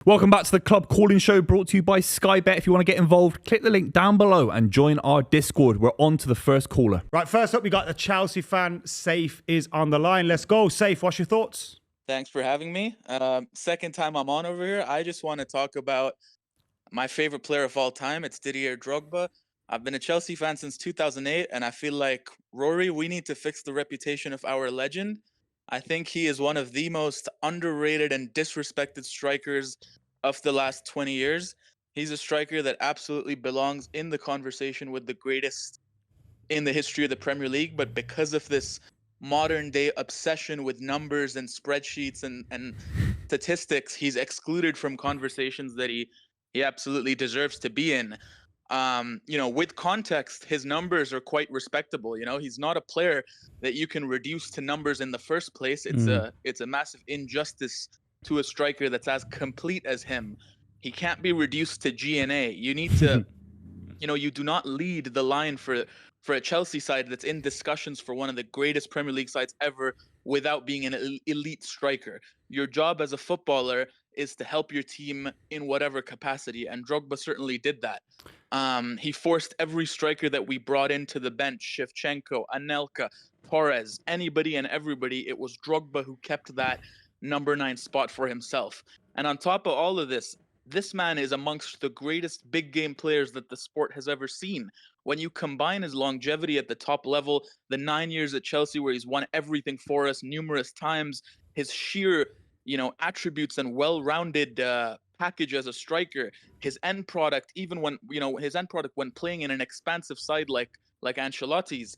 Welcome back to the Club Calling Show, brought to you by Sky Bet. If you want to get involved, click the link down below and join our Discord. We're on to the first caller. Right, first up, we got the Chelsea fan. Saif is on the line. Let's go. Saif, what's your thoughts? Thanks for having me. Second time I'm on over here. I just want to talk about my favorite player of all time. It's Didier Drogba. I've been a Chelsea fan since 2008, and I feel like, Rory, we need to fix the reputation of our legend. I think he is one of the most underrated and disrespected strikers of the last 20 years. He's a striker that absolutely belongs in the conversation with the greatest in the history of the Premier League, but because of this modern day obsession with numbers and spreadsheets and statistics, he's excluded from conversations that he absolutely deserves to be in. With context, his numbers are quite respectable. He's not a player that you can reduce to numbers in the first place. It's a massive injustice to a striker that's as complete as him. He can't be reduced to G&A. You need to, you do not lead the line for a Chelsea side that's in discussions for one of the greatest Premier League sides ever without being an elite striker. Your job as a footballer is to help your team in whatever capacity, and Drogba certainly did that. He forced every striker that we brought into the bench, Shevchenko, Anelka, Torres, anybody and everybody. It was Drogba who kept that number 9 spot for himself. And on top of all of this man is amongst the greatest big game players that the sport has ever seen. When you combine his longevity at the top level, the 9 years at Chelsea where he's won everything for us numerous times, his sheer, attributes and well-rounded package as a striker, his end product, even when, when playing in an expansive side like Ancelotti's,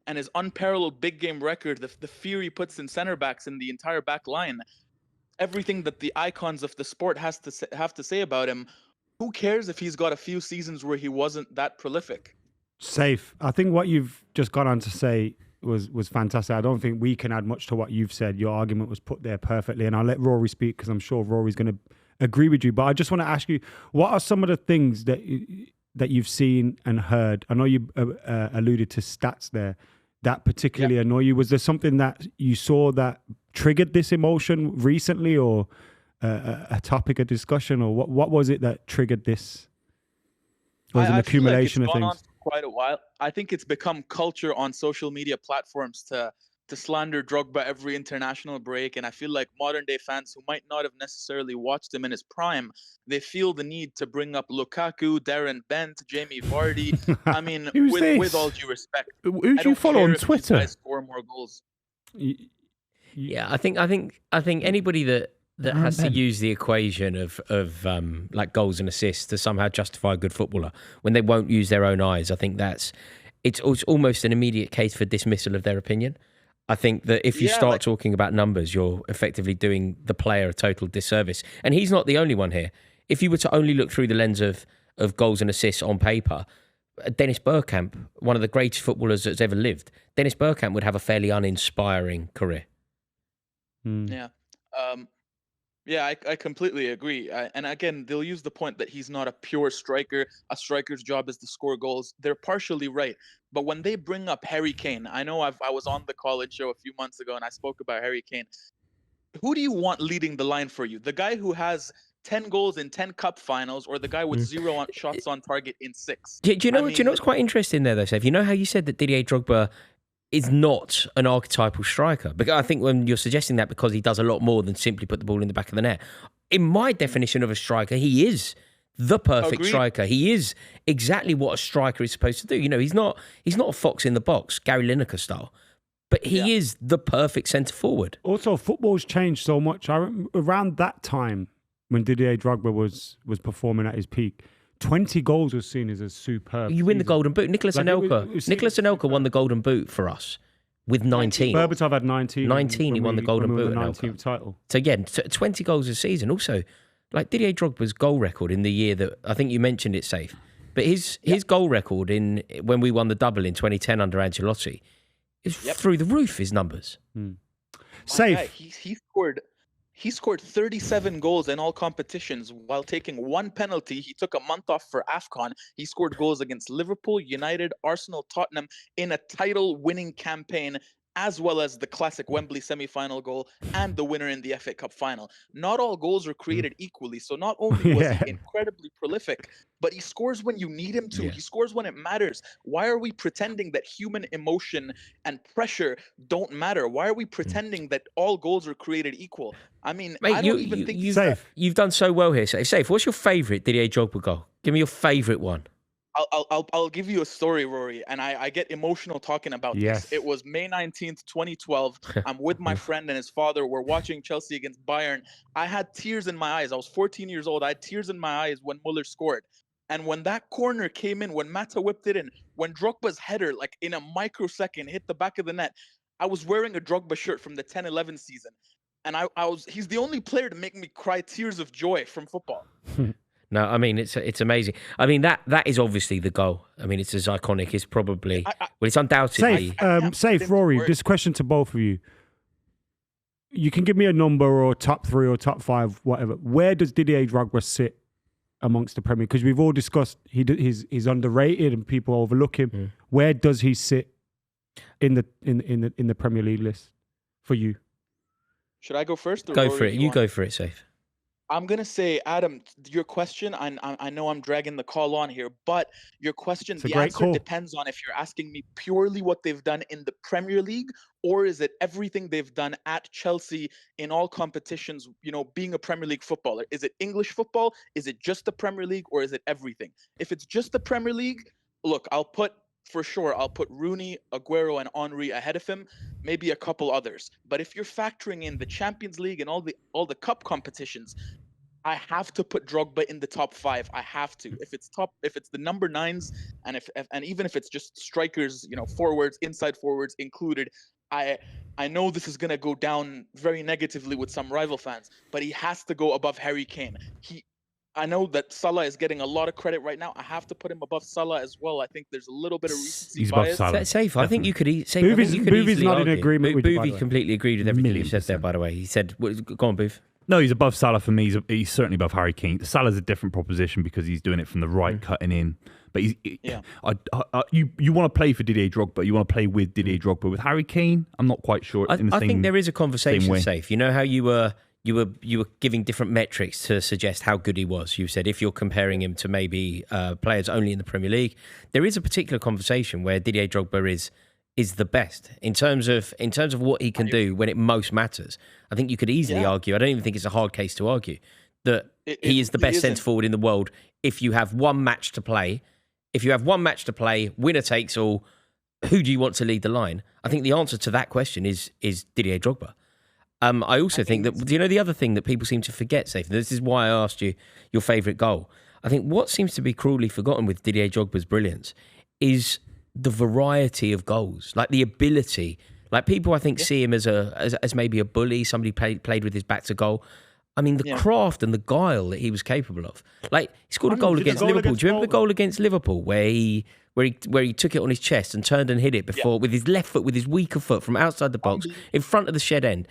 and his unparalleled big game record, the fear he puts in center backs in the entire back line, everything that the icons of the sport have to say about him. Who cares if he's got a few seasons where he wasn't that prolific? Saif, I think what you've just gone on to say was fantastic. I don't think we can add much to what you've said. Your argument was put there perfectly, and I'll let Rory speak because I'm sure Rory's going to agree with you. But I just want to ask you, what are some of the things that you've seen and heard? I know you alluded to stats there that particularly annoy you. Was there something that you saw that triggered this emotion recently, or a topic of discussion, or what was it that triggered this? Or was it an accumulation of things? On for quite a while. I think it's become culture on social media platforms to slander Drogba every international break, and I feel like modern day fans who might not have necessarily watched him in his prime, they feel the need to bring up Lukaku, Darren Bent, Jamie Vardy. I mean, with all due respect, who do you follow on Twitter? Guys score more goals. Yeah, I think anybody that has to use the equation of like goals and assists to somehow justify a good footballer when they won't use their own eyes, I think it's almost an immediate case for dismissal of their opinion. I think that if you start talking about numbers, you're effectively doing the player a total disservice. And he's not the only one here. If you were to only look through the lens of goals and assists on paper, Dennis Bergkamp, one of the greatest footballers that's ever lived, Dennis Bergkamp would have a fairly uninspiring career. Yeah. I completely agree. And again, they'll use the point that he's not a pure striker. A striker's job is to score goals. They're partially right. But when they bring up Harry Kane, I know I was on the call-in show a few months ago and I spoke about Harry Kane. Who do you want leading the line for you? The guy who has 10 goals in 10 cup finals, or the guy with 0 shots on target in 6? Do you know what's quite interesting there, though, Seth? You know how you said that Didier Drogba is not an archetypal striker? Because I think when you're suggesting that because he does a lot more than simply put the ball in the back of the net. In my definition of a striker, he is the perfect striker. He is exactly what a striker is supposed to do. He's not a fox in the box, Gary Lineker style, but he is the perfect centre forward. Also, football's changed so much. I remember around that time when Didier Drogba was performing at his peak, 20 goals was seen as a superb. You win the Golden Boot. Nicolas Anelka won the Golden Boot for us with 19. Berbatov had 19. 19, he won the Golden Boot. The 19th title. So again, 20 goals a season. Also, like Didier Drogba's goal record in the year that I think you mentioned it, Safe, but his goal record when we won the double in 2010 under Ancelotti is through the roof. His numbers. Safe. He scored 37 goals in all competitions while taking 1 penalty. He took a month off for AFCON. He scored goals against Liverpool, United, Arsenal, Tottenham in a title-winning campaign as well as the classic Wembley semi-final goal and the winner in the FA Cup final. Not all goals are created equally. So not only was he incredibly prolific, but he scores when you need him to. Yeah. He scores when it matters. Why are we pretending that human emotion and pressure don't matter? Why are we pretending that all goals are created equal? I mean, Mate, I don't even think you've done so well here. Safe. What's your favourite Didier Drogba goal? Give me your favourite one. I'll give you a story, Rory, and I get emotional talking about this. It was May 19th, 2012. I'm with my friend and his father. We're watching Chelsea against Bayern. I had tears in my eyes. I was 14 years old. I had tears in my eyes when Muller scored. And when that corner came in, when Mata whipped it in, when Drogba's header, like in a microsecond, hit the back of the net, I was wearing a Drogba shirt from the 10-11 season. And he's the only player to make me cry tears of joy from football. No, I mean, it's amazing. I mean, that is obviously the goal. I mean, it's as iconic. It's probably, it's undoubtedly. Safe, Rory, this question to both of you. You can give me a number or top 3 or top 5, whatever. Where does Didier Drogba sit amongst the Premier? Because we've all discussed he's underrated and people overlook him. Where does he sit in the Premier League list for you? Should I go first? Go for it. You go for it, Safe. I'm going to say, Adam, your question, I know I'm dragging the call on here, but your question, the answer depends on if you're asking me purely what they've done in the Premier League, or is it everything they've done at Chelsea in all competitions, being a Premier League footballer? Is it English football? Is it just the Premier League, or is it everything? If it's just the Premier League, look, I'll put Rooney, Aguero, and Henry ahead of him, maybe a couple others. But if you're factoring in the Champions League and all the cup competitions, I have to put Drogba in the top 5. I have to. If it's the number 9s, and even if it's just strikers, forwards, inside forwards included, I know this is gonna go down very negatively with some rival fans, but he has to go above Harry Kane. I know that Salah is getting a lot of credit right now. I have to put him above Salah as well. I think there's a little bit of recency bias. Above Salah. Safe. I think you could. Buvey's not in agreement with you, by the Buvey way. completely agreed with everything you said there. By the way, he said, "Go on, Booth." No, he's above Salah for me. He's certainly above Harry Kane. Salah's a different proposition because he's doing it from the right, cutting in. But you want to play for Didier Drogba. You want to play with Didier Drogba. With Harry Kane, I'm not quite sure. I think there is a conversation, Safe. You know how you were giving different metrics to suggest how good he was. You said if you're comparing him to maybe players only in the Premier League, there is a particular conversation where Didier Drogba is the best in terms of what he can do when it most matters. I think you could easily argue. I don't even think it's a hard case to argue that he is the best centre forward in the world. If you have one match to play, winner takes all. Who do you want to lead the line? I think the answer to that question is Didier Drogba. I also think that, the other thing that people seem to forget, Safe, this is why I asked you your favourite goal. I think what seems to be cruelly forgotten with Didier Drogba's brilliance is the variety of goals, like the ability. Like people, I think, see him as maybe a bully, somebody played with his back to goal. I mean, the craft and the guile that he was capable of. Like he scored a goal against Liverpool. Do you remember the goal against Liverpool where he took it on his chest and turned and hit it before with his left foot, with his weaker foot from outside the box in front of the shed end?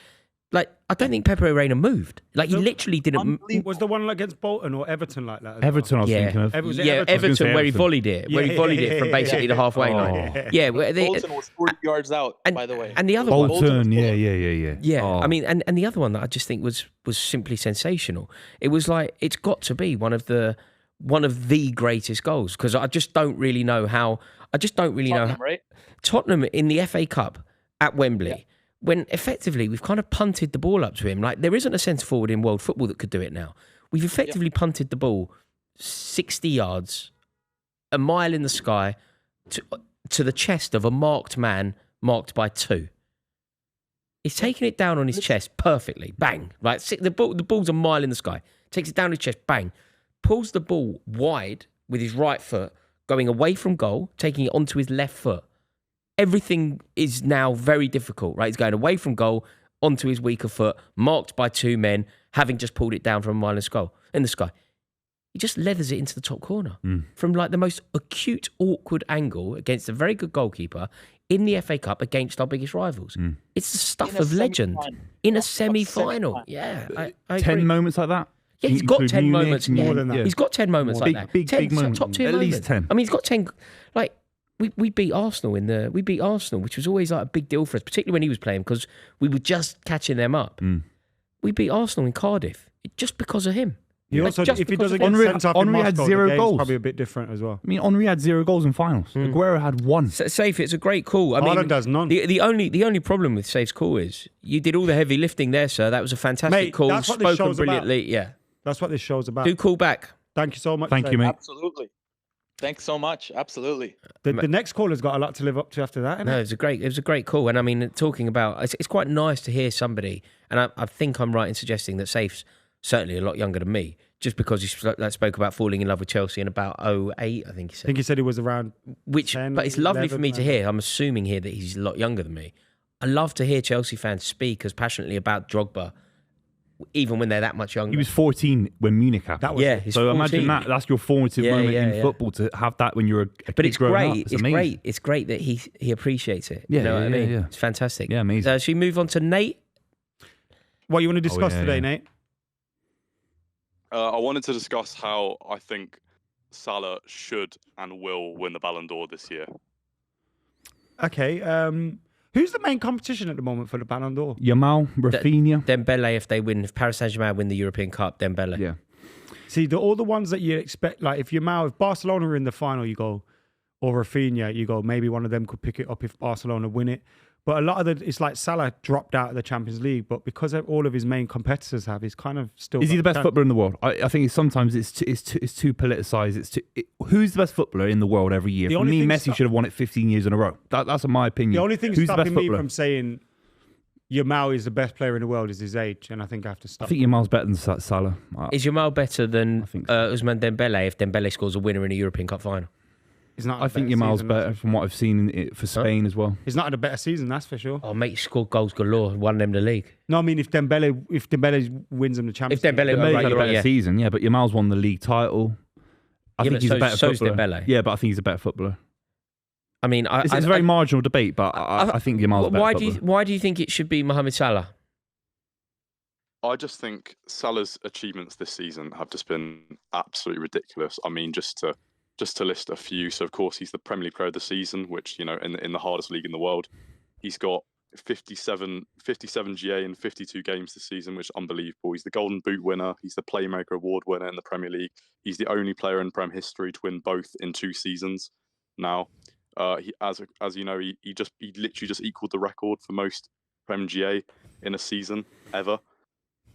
Like, I don't think Pepe Reina moved. Like, he literally didn't. Was the one against Bolton or Everton like that? Everton, I was thinking of. Everton where he volleyed it. Where he volleyed it from basically the halfway line. Yeah, Bolton was 40 yards out, by the way. And the other Bolton, one. yeah. Oh. I mean, and the other one that I just think was simply sensational. It was like, it's got to be one of the greatest goals, because I just don't really know how. Right? Tottenham in the FA Cup at Wembley. When effectively we've kind of punted the ball up to him. Like, there isn't a centre forward in world football that could do it now. We've effectively punted the ball 60 yards, a mile in the sky, to the chest of a marked man, marked by 2. He's taking it down on his chest perfectly. Bang. Like, the ball's a mile in the sky. Takes it down his chest. Bang. Pulls the ball wide with his right foot, going away from goal, taking it onto his left foot. Everything is now very difficult, right? He's going away from goal onto his weaker foot, marked by 2 men, having just pulled it down from a mile in the sky. He just leathers it into the top corner from like the most acute, awkward angle against a very good goalkeeper in the FA Cup against our biggest rivals. It's the stuff of legend in a semi-final. Yeah, I agree. 10 moments like that? Yeah, he's got 10 moments. More than that. He's got 10 moments like that. Big moments. Top tier At moments. least 10. I mean, he's got 10, like, we beat Arsenal which was always like a big deal for us, particularly when he was playing, because we were just catching them up. We beat Arsenal in Cardiff just because of him. He also, if he doesn't get sent off in Moscow, the game's probably a bit different as well. I mean, Henry had 0 goals in finals. Aguero had 1. Safe, it's a great call. I Ballon mean, does none. The only problem with Safe's call is you did all the heavy lifting there, sir. That was a fantastic call. That's what this Spoken show's brilliantly. about. Yeah. That's what this show's about. Do call back. Thank you so much. Thank you, mate. Absolutely. Thanks so much. Absolutely. The next caller's got a lot to live up to after that. No, it was a great call. And I mean, talking about, it's quite nice to hear somebody, and I think I'm right in suggesting that Safe's certainly a lot younger than me, just because he spoke about falling in love with Chelsea in about 08, I think he said. I think he said he was around 10, but it's lovely 11, for me to hear. I'm assuming here that he's a lot younger than me. I love to hear Chelsea fans speak as passionately about Drogba, even when they're that much younger. He was 14 when Munich happened. That was he's so 14. imagine that's your formative moment in football, to have that when you're a But kid it's growing great. up. It's amazing. great. It's great that he appreciates it. Yeah, You know what I mean? yeah. It's fantastic. Yeah, amazing. Should we move on to Nate? What you want to discuss today, yeah. Nate? I wanted to discuss how I think Salah should and will win the Ballon d'Or this year. Okay. Who's the main competition at the moment for the Ballon d'Or? Yamal, Rafinha. Dembele, if Paris Saint-Germain win the European Cup, Dembele. Yeah. See, all the ones that you expect, like if Barcelona are in the final, you go, or Rafinha, you go, maybe one of them could pick it up if Barcelona win it. But a lot of it's like Salah dropped out of the Champions League, but because all of his main competitors have, he's kind of still. Is he the best footballer in the world? I think sometimes it's too politicised. Who's the best footballer in the world every year? For me, Messi should have won it 15 years in a row. That's my opinion. The only thing Who's stopping the me best from saying Yamal is the best player in the world is his age, and I think I have to stop. I think Yamal's better than Salah. Is Yamal better than think so. Ousmane Dembele if Dembele scores a winner in a European Cup final? I think Yamal's better from what I've seen for Spain as well. He's not had a better season, that's for sure. Oh, mate, he scored goals galore, won them the league. No, I mean if Dembele wins them the Champions League. Dembele's had a better yeah. season, yeah, but Yamal's won the league title. I think he's a better so's footballer. Dembele. Yeah, but I think he's a better footballer. I mean, It's a very marginal debate, but I think Yamal's a better footballer. Why do you think it should be Mohamed Salah? I just think Salah's achievements this season have just been absolutely ridiculous. I mean, just to list a few. So, of course, he's the Premier League Player of the Season, which, you know, in the hardest league in the world. He's got 57 GA in 52 games this season, which is unbelievable. He's the Golden Boot winner. He's the Playmaker Award winner in the Premier League. He's the only player in Prem history to win both in 2 seasons. Now, as you know, he literally just equaled the record for most Prem GA in a season ever.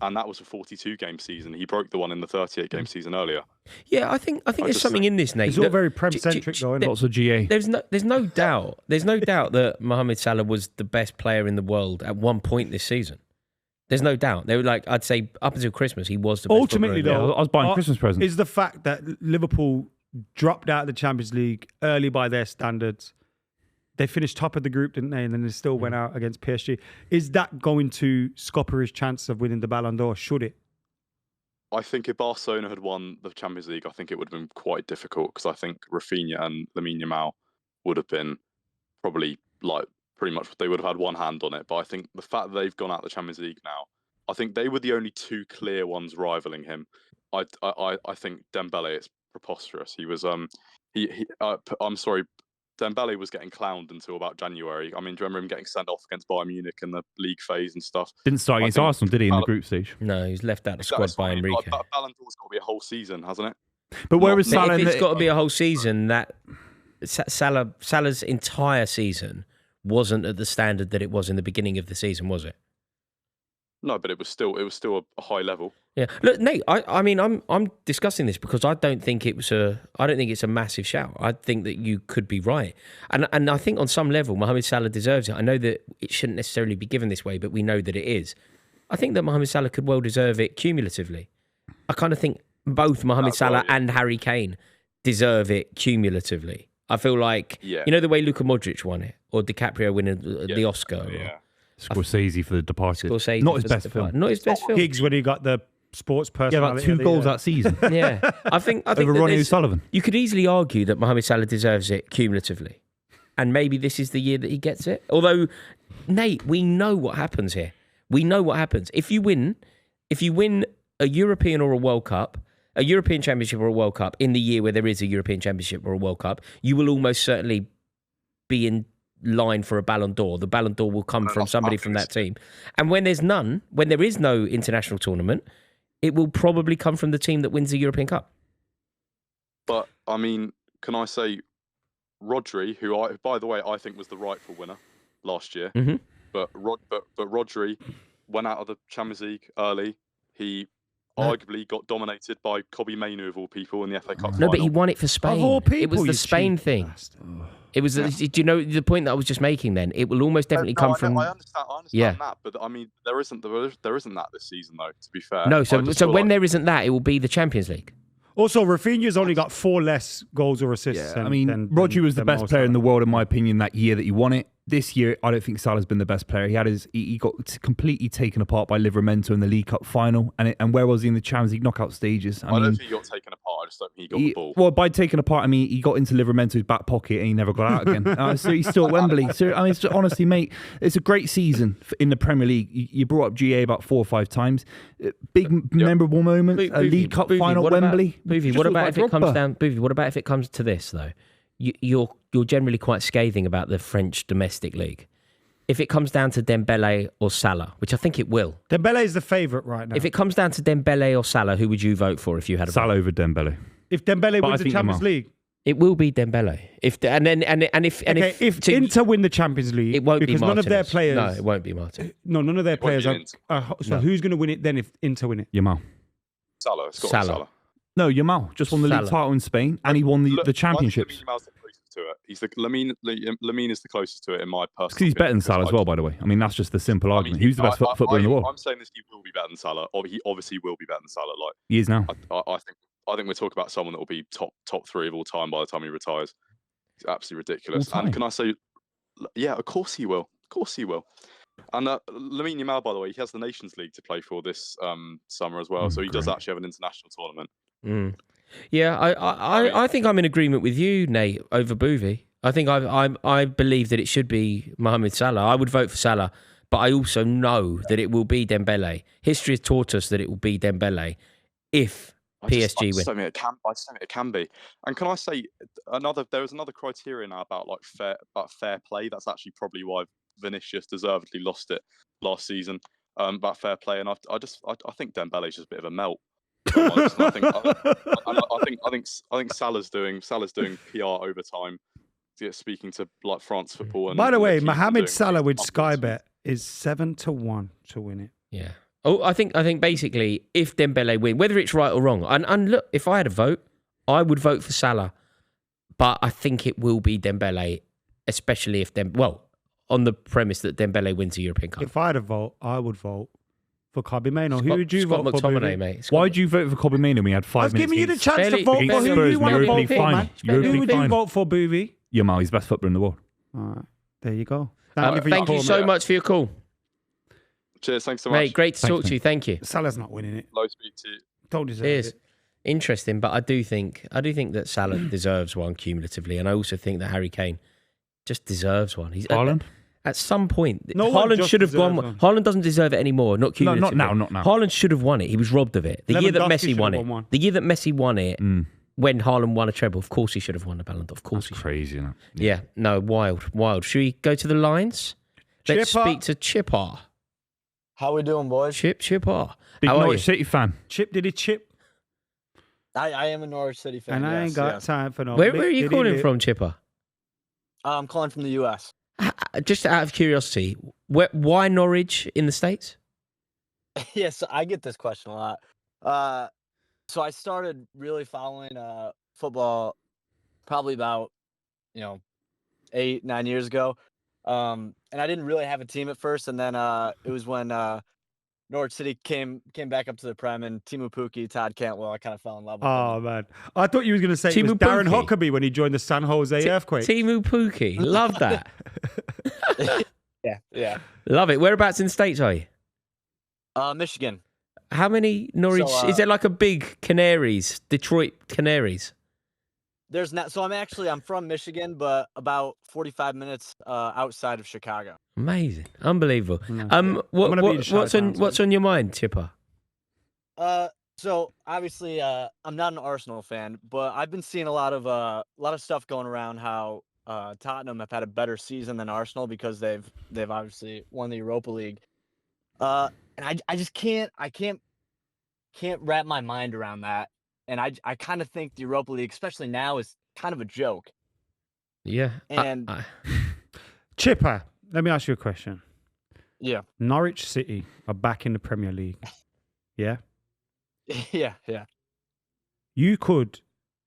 And that was a 42-game season. He broke the one in the 38-game season earlier. Yeah, I think there's something in this, Nate. It's all very Prem-centric, though, isn't it? Lots of GA. There's no doubt that Mohamed Salah was the best player in the world at one point this season. There's no doubt. They were like, I'd say up until Christmas, he was the best. Ultimately, though, I was buying Christmas presents. Is the fact that Liverpool dropped out of the Champions League early by their standards. They finished top of the group, didn't they? And then they still went out against PSG. Is that going to scupper his chance of winning the Ballon d'Or? Should it? I think if Barcelona had won the Champions League, I think it would have been quite difficult because I think Rafinha and Lamine Yamal would have been probably like pretty much they would have had one hand on it. But I think the fact that they've gone out of the Champions League now, I think they were the only 2 clear ones rivaling him. I think Dembele is preposterous. He was I'm sorry. Dembele was getting clowned until about January. I mean, do you remember him getting sent off against Bayern Munich in the league phase and stuff? Didn't start against Arsenal, did he, in the group stage? No, he's left out of the squad by Enrique. That Ballon d'Or's got to be a whole season, hasn't it? But where was Salah? If it's got to be a whole season, that Salah's entire season wasn't at the standard that it was in the beginning of the season, was it? No, but it was still a high level. Yeah. Look, Nate, I mean, I'm discussing this because I don't think it's a massive shout. I think that you could be right. And I think on some level, Mohamed Salah deserves it. I know that it shouldn't necessarily be given this way, but we know that it is. I think that Mohamed Salah could well deserve it cumulatively. I kind of think both Mohamed Salah and Harry Kane deserve it cumulatively. I feel like, you know, the way Luka Modric won it, or DiCaprio winning the Oscar. Yeah. Scorsese for The Departed. Scorsese Not his best film. Not his best film. Giggs when he got the sports personality. Yeah, about 2 goals that season. Yeah. I think Over Ronnie O'Sullivan. You could easily argue that Mohamed Salah deserves it cumulatively. And maybe this is the year that he gets it. Although, Nate, we know what happens here. We know what happens. If you win a European or a World Cup, a European Championship or a World Cup in the year where there is a European Championship or a World Cup, you will almost certainly be in line for a Ballon d'Or. The Ballon d'Or will come from somebody from that team. And when there is no international tournament, it will probably come from the team that wins the European Cup. But I mean, can I say, Rodri, who by the way, I think was the rightful winner last year, but Rodri went out of the Champions League early. He arguably got dominated by Kobbie Mainoo of all people in the FA Cup final. No, but he won it for Spain. Of all people, it was the Spain thing. Bastard. It was. Do you know the point that I was just making? Then it will almost definitely come from. I understand that, but I mean, there isn't that this season though. To be fair, no. So when there isn't that, it will be the Champions League. Also, Rafinha's only got 4 less goals or assists. Yeah, Rodri was the best player in the world, in my opinion, that year that he won it. This year, I don't think Salah's been the best player. He got completely taken apart by Livramento in the League Cup final, and where was he in the Champions League knockout stages? I don't think he got taken apart. I just don't think he got the ball. Well, by taken apart, I mean he got into Livramento's back pocket and he never got out again. So he's still at Wembley. So I mean, honestly, mate, it's a great season in the Premier League. You brought up GA about 4 or 5 times. Big memorable moments. A League Cup final at Wembley. Buvey, what about if it comes down? Buvey, what about if it comes to this though? You're generally quite scathing about the French domestic league. If it comes down to Dembele or Salah, which I think it will. Dembele is the favourite right now. If it comes down to Dembele or Salah, who would you vote for if you had a Salah vote? over Dembele. If Dembele wins the Champions League, it will be Dembele. If Inter win the Champions League, it won't be because Martinez. None of their players. No, it won't be Martin. No, none of their players are. So who's going to win it then if Inter win it? Yamal. Salah. No, Yamal just won the league title in Spain, and he won the championships. To it. Lamine is the closest to it in my personal. Because he's better than Salah as well, by the way. I mean, that's just the simple argument. Who's the best footballer in the world? I'm saying this. He will be better than Salah, or he obviously will be better than Salah. Like he is now. I think we're talking about someone that will be top 3 of all time by the time he retires. It's absolutely ridiculous. And can I say, yeah, of course he will. Of course he will. And Lamine Yamal, by the way, he has the Nations League to play for this summer as well. So he does actually have an international tournament. Yeah, I think I'm in agreement with you, Nate, over Buvey. I think I believe that it should be Mohamed Salah. I would vote for Salah, but I also know that it will be Dembele. History has taught us that it will be Dembele if PSG win. I just don't think it can be. And can I say there is another criteria now about fair play. That's actually probably why Vinicius deservedly lost it last season. About fair play, and I think Dembele's just a bit of a melt. I think Salah's doing PR over time. Speaking to like France football. And by the way, Mohamed Salah with Sky Bet is 7-1 to win it. Yeah. Oh, I think basically if Dembele win, whether it's right or wrong, and look, if I had a vote, I would vote for Salah, but I think it will be Dembele, especially if on the premise that Dembele wins the European Cup. If I had a vote, I would vote for Kobbie Mainoo. Who would you vote for? McTominay, mate. Why did you vote for Kobbie Mainoo when we had 5 minutes? I was giving you the chance to vote for who you want to vote for, man. Who would you vote for, Buvey? Yamal, he's the best footballer in the world. All right, there you go. Thank you so much for your call. Cheers, thanks so much. Mate, great to talk to you. Thank you. Salah's not winning it. Low speed to you. Don't deserve it. Interesting, but I do think that Salah deserves one cumulatively, and I also think that Harry Kane just deserves one. Haaland? At some point, Haaland should have won one. Haaland doesn't deserve it anymore. Not cumulatively. No, not now. Haaland should have won it. He was robbed of it. The year that Messi won it. The year that Messi won it, when Haaland won a treble, of course he should have won the Ballon d'Or. Of course, that's crazy, isn't it? Yeah, no, wild. Should we go to the lines? Let's speak to Chipper. How we doing, boys? Chipper. Big Norwich City fan. Chip, did he chip? I am a Norwich City fan. And I ain't got time for no. Where are you calling from, Chipper? I'm calling from the US. Just out of curiosity, why Norwich in the States? Yes, I get this question a lot. So I started really following football probably about 8-9 years ago, and I didn't really have a team at first, and then it was when Norwich City came back up to the Prem, and Teemu Pukki, Todd Cantwell, I kind of fell in love with them. Man, I thought you were going to say it was Darren Huckabee when he joined the San Jose Earthquake. Teemu Pukki, love that. Yeah, love it. Whereabouts in the States are you? Michigan. How many Norwich? Is there like a big Canaries, Detroit Canaries? There's not. So I'm from Michigan, but about 45 minutes outside of Chicago. Amazing, unbelievable. What's on your mind, Chipper? So obviously, I'm not an Arsenal fan, but I've been seeing a lot of stuff going around how Tottenham have had a better season than Arsenal because they've obviously won the Europa League. And I just can't wrap my mind around that. And I kind of think the Europa League, especially now, is kind of a joke. Yeah. And Chipper, let me ask you a question. Yeah. Norwich City are back in the Premier League. Yeah? Yeah. You could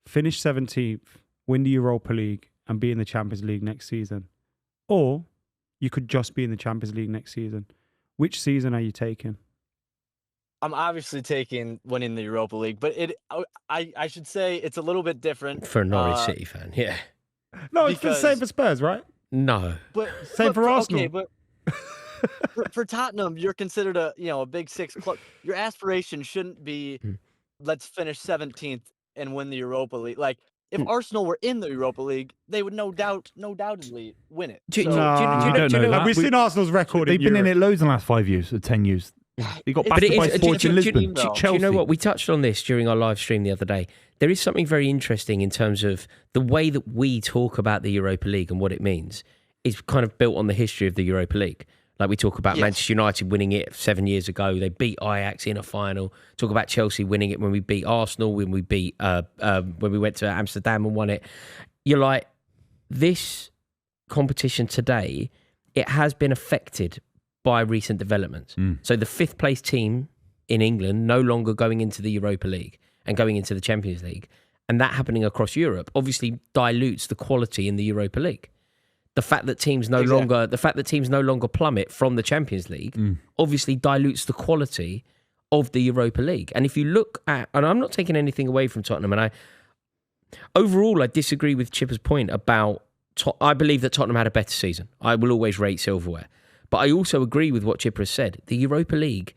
finish 17th, win the Europa League, and be in the Champions League next season. Or you could just be in the Champions League next season. Which season are you taking? I'm obviously taking winning the Europa League, but I should say it's a little bit different. For a Norwich City fan, yeah. No, it's the same for Spurs, right? No. But Same for Arsenal. Okay, but for Tottenham, you're considered a Big Six club. Your aspiration shouldn't be let's finish 17th and win the Europa League. Like if Arsenal were in the Europa League, they would undoubtedly win it. Do you don't know that. We've seen Arsenal's record. They've been in it loads in the last 5 years or 10 years. They got battered by Sporting Lisbon. Do you know what? We touched on this during our live stream the other day. There is something very interesting in terms of the way that we talk about the Europa League and what it means is kind of built on the history of the Europa League. Like we talk about Manchester United winning it 7 years ago. They beat Ajax in a final. Talk about Chelsea winning it when we beat Arsenal, when we beat when we went to Amsterdam and won it. You're like, this competition today, it has been affected by recent developments. So the 5th place team in England no longer going into the Europa League and going into the Champions League, and that happening across Europe obviously dilutes the quality in the Europa League. The fact that teams no longer plummet from the Champions League obviously dilutes the quality of the Europa League. And if you look at, and I'm not taking anything away from Tottenham, and overall I disagree with Chipper's point about, I believe that Tottenham had a better season. I will always rate silverware. But I also agree with what Chipper has said. The Europa League,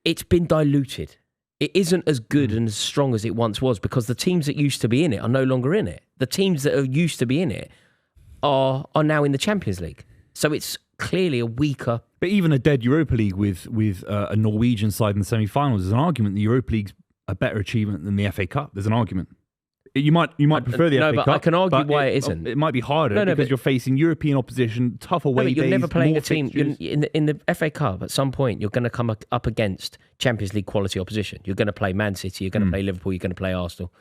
it's been diluted. It isn't as good and as strong as it once was because the teams that used to be in it are no longer in it. The teams that are used to be in it are now in the Champions League. So it's clearly a weaker... But even a dead Europa League with a Norwegian side in the semi-finals, there's an argument the Europa League's a better achievement than the FA Cup. There's an argument. You might prefer the FA Cup. No, but I can argue why it isn't. It might be harder because you're facing European opposition, tough away days. You're never playing a team fixtures. in the FA Cup. At some point, you're going to come up against Champions League quality opposition. You're going to play Man City. You're going to play Liverpool. You're going to play Arsenal.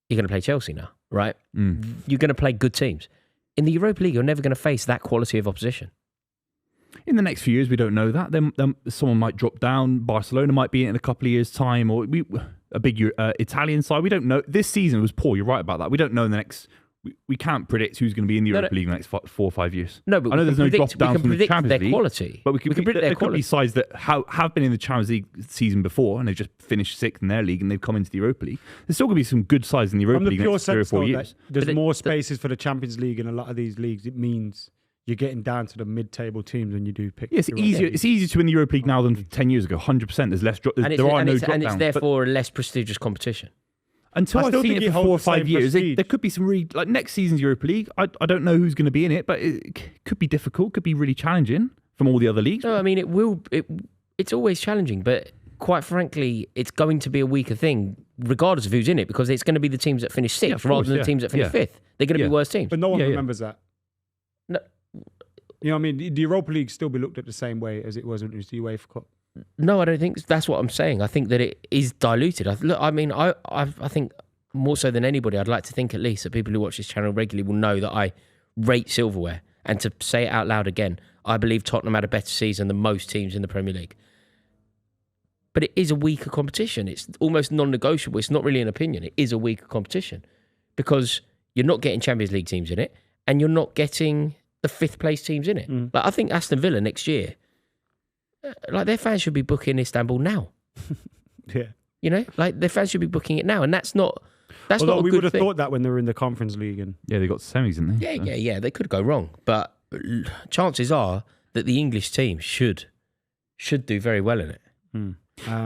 You're going to play Chelsea now, right? You're going to play good teams. In the Europa League, you're never going to face that quality of opposition. In the next few years, we don't know that. Then someone might drop down. Barcelona might be in a couple of years' time, or a big Italian side. We don't know. This season was poor. You're right about that. We don't know in the next. We can't predict who's going to be in the Europa League in the next 4 or 5 years. No, but I know there's no drop down from the Champions League. Quality. But we can predict their quality. There could be sides that have been in the Champions League season before and they've just finished 6th in their league and they've come into the Europa League. There's still going to be some good sides in the Europa League next 3 or 4 years. There's more spaces for the Champions League in a lot of these leagues. It means you're getting down to the mid-table teams when you do pick. Yeah, it's easier. It's easier to win the Europa League now than 10 years ago. 100%. There's less. There are no drop downs. And it's therefore a less prestigious competition. Until I've seen it for 4 or 5 years, there could be some like next season's Europa League. I don't know who's going to be in it, but it could be difficult. Could be really challenging from all the other leagues. No, I mean it will. It's always challenging, but quite frankly, it's going to be a weaker thing, regardless of who's in it, because it's going to be the teams that finish 6th rather than the teams that finish 5th. They're going to be worse teams. But no one remembers that. No. You know what I mean? The Europa League still be looked at the same way as it was when it was the UEFA Cup. No, I don't think that's what I'm saying. I think that it is diluted. I think more so than anybody, I'd like to think at least that people who watch this channel regularly will know that I rate silverware. And to say it out loud again, I believe Tottenham had a better season than most teams in the Premier League. But it is a weaker competition. It's almost non-negotiable. It's not really an opinion. It is a weaker competition because you're not getting Champions League teams in it and you're not getting the 5th place teams in it. Like I think Aston Villa next year, like their fans should be booking Istanbul now. Yeah. You know, like their fans should be booking it now. And that's not a good thing. We would have thought that when they were in the Conference League. And yeah, they got semis, didn't they? Yeah. They could go wrong. But chances are that the English team should do very well in it.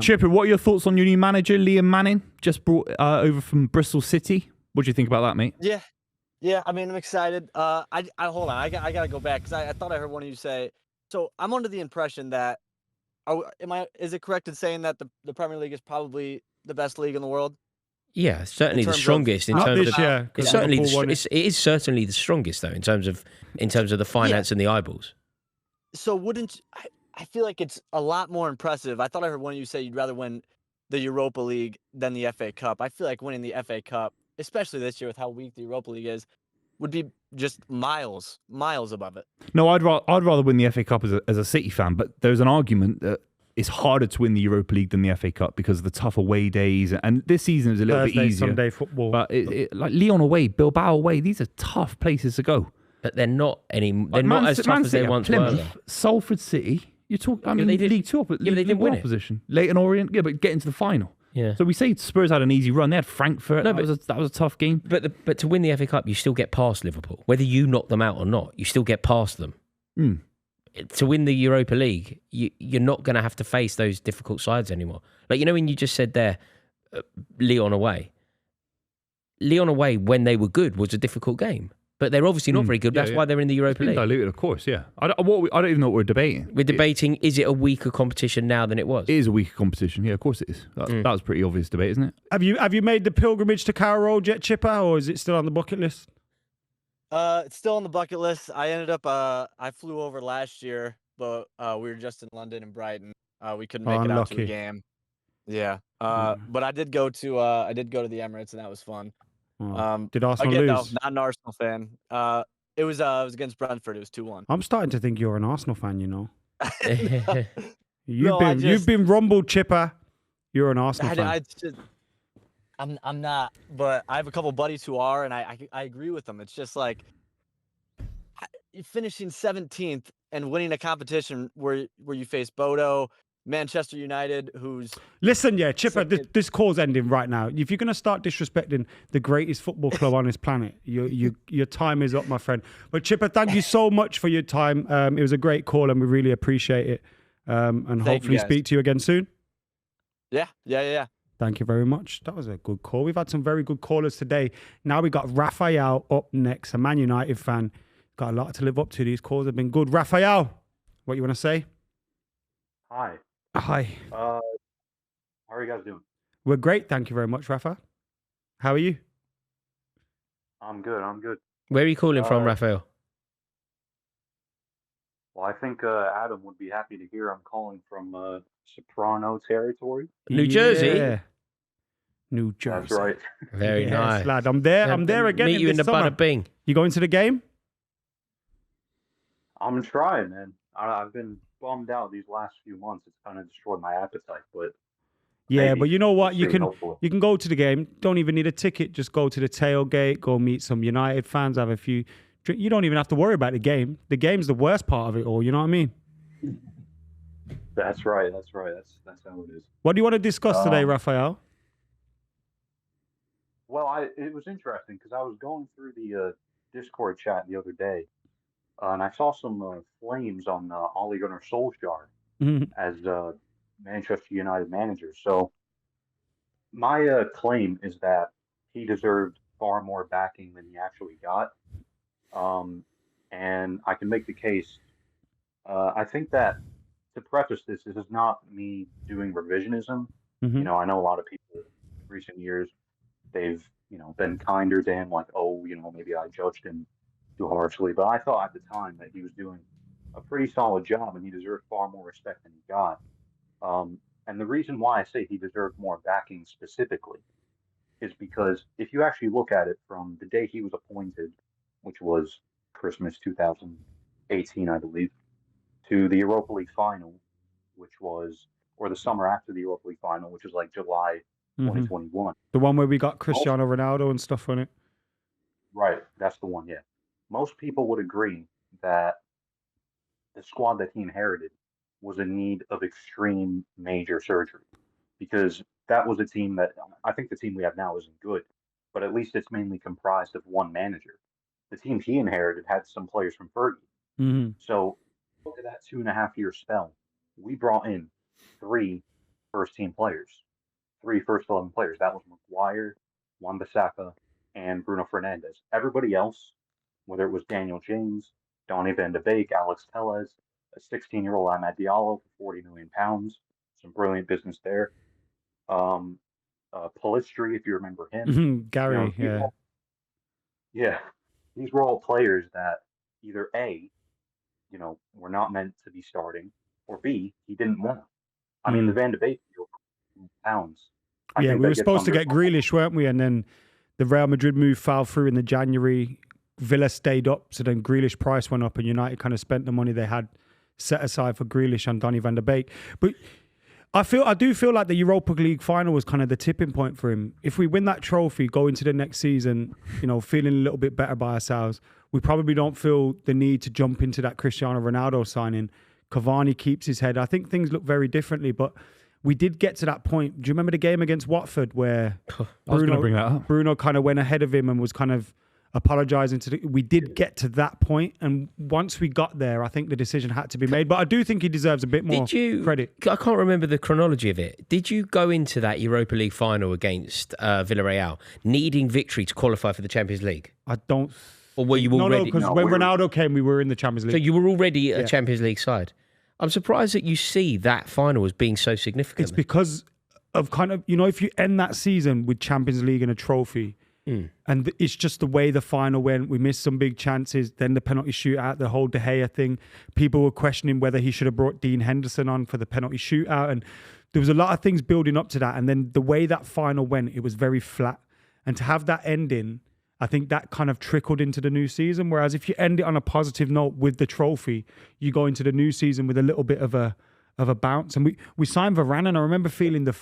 Chipper, what are your thoughts on your new manager, Liam Manning, just brought over from Bristol City? What do you think about that, mate? Yeah. I mean, I'm excited. I hold on. I got to go back because I thought I heard one of you say. So I'm under the impression that, is it correct in saying that the Premier League is probably the best league in the world? Yeah, certainly the terms of- strongest in Not terms this of. year. 'cause It's certainly Liverpool won it. it is certainly the strongest though in terms of the finance and the eyeballs. So I feel like it's a lot more impressive. I thought I heard one of you say you'd rather win the Europa League than the FA Cup. I feel like winning the FA Cup, especially this year with how weak the Europa League is, would be just miles above it. No, I'd rather win the FA Cup as a City fan, but there's an argument that it's harder to win the Europa League than the FA Cup because of the tough away days, and this season is a little bit easier. Sunday football. But like Lyon away, Bilbao away, these are tough places to go. But they're not any. They're Like not Man as City- tough Man as they City, once Plymouth, were. Salford City. You're talking. I mean, they did- League Two, but but they didn't win it. position. Leighton Orient, yeah, but get into the final. Yeah. So we say Spurs had an easy run. They had Frankfurt. No, that was a tough game. But to win the FA Cup, you still get past Liverpool. Whether you knock them out or not, you still get past them. To win the Europa League, you're not going to have to face those difficult sides anymore. Like, you know, when you just said there, Lyon away. Lyon away, when they were good, was a difficult game. But they're obviously not very good. That's why they're in the Europa It's been League. diluted, of course, yeah. I don't even know what we're debating. We're debating, is it a weaker competition now than it was? It is a weaker competition. Yeah, of course it is. That was pretty obvious debate, isn't it? Have you made the pilgrimage to Carrow Road yet, Chipper, or is it still on the bucket list? It's still on the bucket list. I ended up I flew over last year, but we were just in London and Brighton. We couldn't make it out to Unlucky. a game. Yeah. But I did go to the Emirates, and that was fun. Did Arsenal Again, no, lose? not an Arsenal fan. It was against Brentford. It was 2-1. I'm starting to think you're an Arsenal fan, you know. No, You've been rumbled, Chipper. You're an Arsenal fan. I'm not, but I have a couple buddies who are, and I agree with them. It's just like finishing 17th and winning a competition where you face Bodo, Manchester United, who's Listen, yeah, Chipper, this call's ending right now. If you're going to start disrespecting the greatest football club on this planet, your time is up, my friend. But Chipper, thank you so much for your time. It was a great call, and we really appreciate it. And hopefully speak to you again soon. Yeah. Thank you very much. That was a good call. We've had some very good callers today. Now we got Raphael up next, a Man United fan. Got a lot to live up to. These calls have been good. Raphael, what you want to say? Hi. Hi. How are you guys doing? We're great. Thank you very much, Rafa. How are you? I'm good. Where are you calling from, Raphael? Well, I think Adam would be happy to hear I'm calling from Soprano territory. New Jersey? Yeah. New Jersey. That's right. Very Yes, nice. lad. I'm there again. Meet you in the summer. Bada Bing. You going to the game? I'm trying, man. I've been bummed out these last few months. It's kind of destroyed my appetite, but Yeah, maybe. but you know what? We'll see, hopefully. You can go to the game. Don't even need a ticket. Just go to the tailgate. Go meet some United fans. Have a few. You don't even have to worry about the game. The game's the worst part of it all. You know what I mean? That's right. That's how it is. What do you want to discuss today, Raphael? Well, it was interesting because I was going through the Discord chat the other day, and I saw some flames on Ole Gunnar Solskjaer as Manchester United manager. So my claim is that he deserved far more backing than he actually got. And I can make the case. I think that to preface this is not me doing revisionism. Mm-hmm. You know, I know a lot of people in recent years, they've, been kinder to him, like, oh, maybe I judged him too harshly. But I thought at the time that he was doing a pretty solid job and he deserved far more respect than he got. And the reason why I say he deserved more backing specifically is because if you actually look at it from the day he was appointed, which was Christmas 2018, I believe, to the Europa League final, which was, or the summer after the Europa League final, which was like July 2021. The one where we got Cristiano Ronaldo and stuff on it. Right, that's the one, yeah. Most people would agree that the squad that he inherited was in need of extreme major surgery because that was a team that, I think the team we have now isn't good, but at least it's mainly comprised of one manager. The team he inherited had some players from Fergie. So look at that 2.5-year spell. We brought in 3 first-team players, 3 first-11 players. That was Maguire, Wan-Bissaka, and Bruno Fernandes. Everybody else, whether it was Daniel James, Donny van de Beek, Alex Telles, a 16-year-old Amad Diallo for £40 million, some brilliant business there. Polistri, if you remember him. Gary, Yeah, these were all players that either A, were not meant to be starting, or B, he didn't want. I mean, the Van de Beek deal for pounds. We were supposed to get Grealish, weren't we? And then the Real Madrid move fell through in the January. Villa stayed up, so then Grealish price went up, and United kind of spent the money they had set aside for Grealish on Donny van de Beek. But I do feel like the Europa League final was kind of the tipping point for him. If we win that trophy, go into the next season, feeling a little bit better by ourselves, we probably don't feel the need to jump into that Cristiano Ronaldo signing. Cavani keeps his head. I think things look very differently, but we did get to that point. Do you remember the game against Watford where Bruno kind of went ahead of him and was kind of apologising we did get to that point, and once we got there, I think the decision had to be made. But I do think he deserves a bit more credit. I can't remember the chronology of it. Did you go into that Europa League final against Villarreal needing victory to qualify for the Champions League? I don't. Or were you already? No, because when Ronaldo came, we were in the Champions League. So you were already a Champions League side. I'm surprised that you see that final as being so significant. It's because of kind of, if you end that season with Champions League and a trophy, and it's just the way the final went. We missed some big chances. Then the penalty shootout, the whole De Gea thing. People were questioning whether he should have brought Dean Henderson on for the penalty shootout. And there was a lot of things building up to that. And then the way that final went, it was very flat. And to have that ending, I think that kind of trickled into the new season. Whereas if you end it on a positive note with the trophy, you go into the new season with a little bit of a bounce. And we signed Varane, and I remember feeling the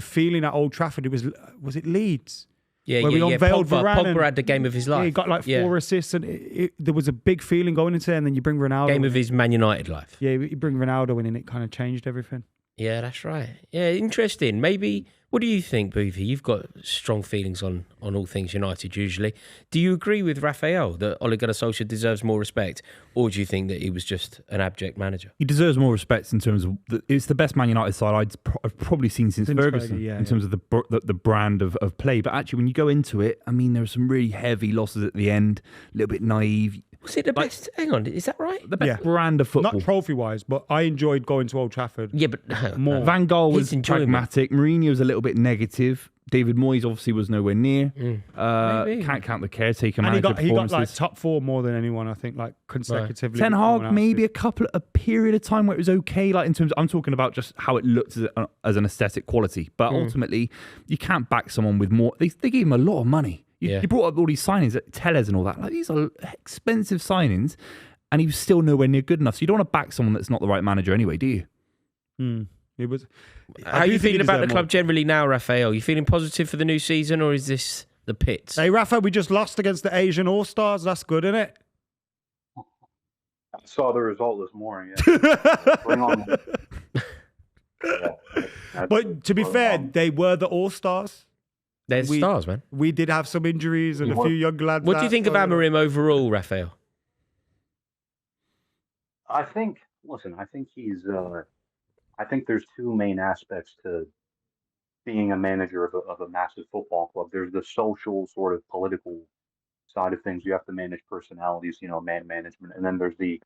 feeling at Old Trafford. Was it Leeds? Yeah, where we unveiled Varane. Pogba had the game of his life. He got like 4 assists, and there was a big feeling going into it. And then you bring Ronaldo. Game of his Man United life. Yeah, you bring Ronaldo in, and it kind of changed everything. Yeah, that's right. Yeah, interesting. Maybe, what do you think, Buvey? You've got strong feelings on all things United usually. Do you agree with Raphael that Ole Gunnar Solskjaer deserves more respect, or do you think that he was just an abject manager? He deserves more respect in terms of it's the best Man United side I've probably seen since Ferguson in terms of the brand of play. But actually, when you go into it, I mean, there were some really heavy losses at the end, a little bit naive. Was it the best? Hang on, is that right? The best brand of football. Not trophy-wise, but I enjoyed going to Old Trafford. Yeah, but more. Van Gaal was pragmatic. Mourinho was a little bit negative. David Moyes obviously was nowhere near. Can't count the caretaker manager he got like top 4 more than anyone, I think, like consecutively. Ten Hag, maybe a period of time where it was okay. Like in terms, I'm talking about just how it looked as an aesthetic quality. But ultimately, you can't back someone with more. They gave him a lot of money. You brought up all these signings at Tellez and all that. Like these are expensive signings, and he was still nowhere near good enough. So you don't want to back someone that's not the right manager anyway, do you? It was. How are you feeling about the club generally now, Raphael? You feeling positive for the new season, or is this the pits? Hey, Raphael, we just lost against the Asian All-Stars. That's good, isn't it? I saw the result this morning. Yeah. Bring on. But to be fair, they were the All-Stars. They're stars, man. We did have some injuries and a few young lads. What do you think of Amorim overall, Raphael? I think he's. I think there's 2 main aspects to being a manager of a massive football club. There's the social sort of political side of things. You have to manage personalities, man management, and then there's the